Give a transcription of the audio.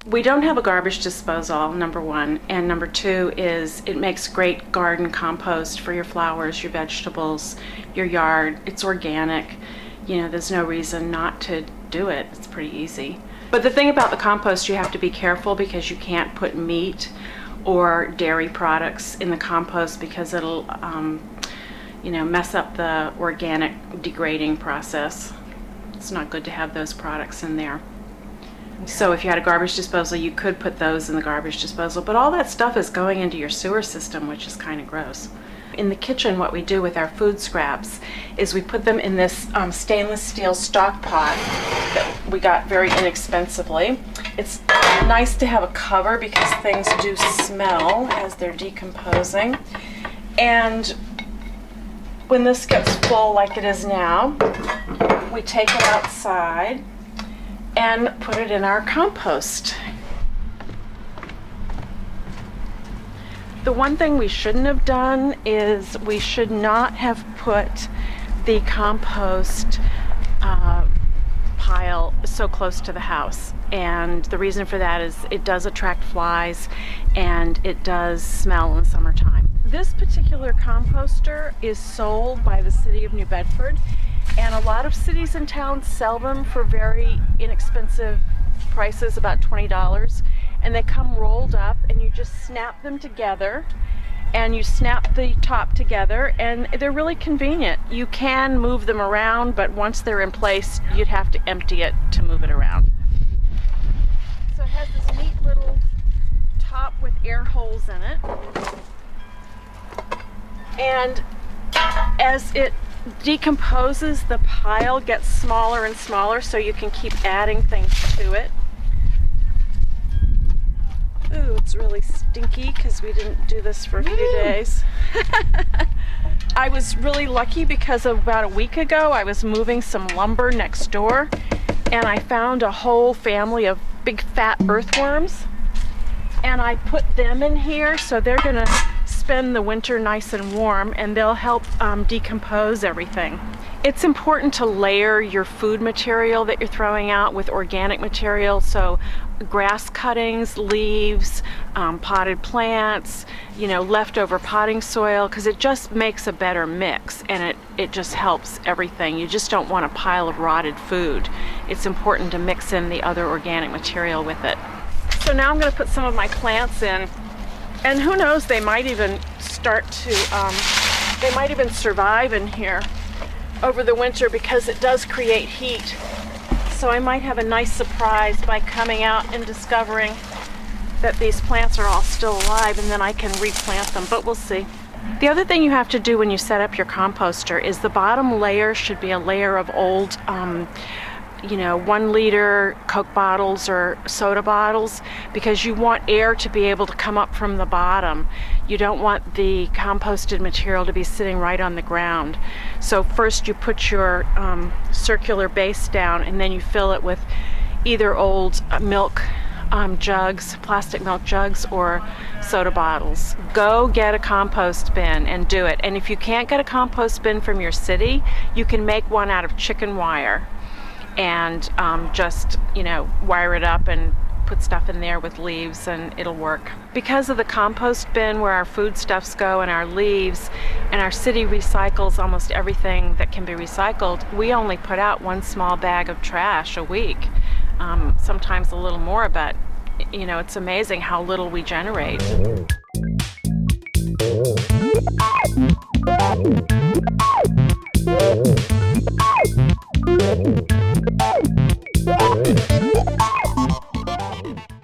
We don't have a garbage disposal, number one, and number two is it makes great garden compost for your flowers, your vegetables, your yard. It's organic. You know, there's no reason not to do it. It's pretty easy. But the thing about the compost, you have to be careful because you can't put meat or dairy products in the compost because it'll, you know, mess up the organic degrading process. It's not good to have those products in there. So if you had a garbage disposal, you could put those in the garbage disposal, but all that stuff is going into your sewer system, which is kind of gross. In the kitchen, what we do with our food scraps is we put them in this stainless steel stock pot that we got very inexpensively. It's nice to have a cover because things do smell as they're decomposing. And when this gets full like it is now, we take it outside and put it in our compost. The one thing we shouldn't have done is we should not have put the compost pile so close to the house. And the reason for that is it does attract flies and it does smell in the summertime. This particular composter is sold by the city of New Bedford, and a lot of cities and towns sell them for very inexpensive prices, about $20. And they come rolled up and you just snap them together and you snap the top together and they're really convenient. You can move them around, but once they're in place, you'd have to empty it to move it around. So it has this neat little top with air holes in it. And as it decomposes, the pile gets smaller and smaller, so you can keep adding things to it. Ooh, it's really stinky because we didn't do this for a few days. I was really lucky because about a week ago I was moving some lumber next door and I found a whole family of big fat earthworms, and I put them in here, so they're gonna spend the winter nice and warm and they'll help decompose everything. It's important to layer your food material that you're throwing out with organic material, so grass cuttings, leaves, potted plants, you know, leftover potting soil, because it just makes a better mix and it just helps everything. You just don't want a pile of rotted food. It's important to mix in the other organic material with it. So now I'm going to put some of my plants in, and who knows, they might even start to, they might even survive in here over the winter because it does create heat. So I might have a nice surprise by coming out and discovering that these plants are all still alive, and then I can replant them, but we'll see. The other thing you have to do when you set up your composter is the bottom layer should be a layer of old, you know, 1 liter Coke bottles or soda bottles, because you want air to be able to come up from the bottom. You don't want the composted material to be sitting right on the ground. So first you put your circular base down, and then you fill it with either old milk jugs, plastic milk jugs, or soda bottles. Go get a compost bin and do it. And if you can't get a compost bin from your city, you can make one out of chicken wire and just, you know, wire it up and put stuff in there with leaves and it'll work. Because of the compost bin where our foodstuffs go and our leaves, and our city recycles almost everything that can be recycled, we only put out 1 small bag of trash a week. Sometimes a little more, but you know, it's amazing how little we generate.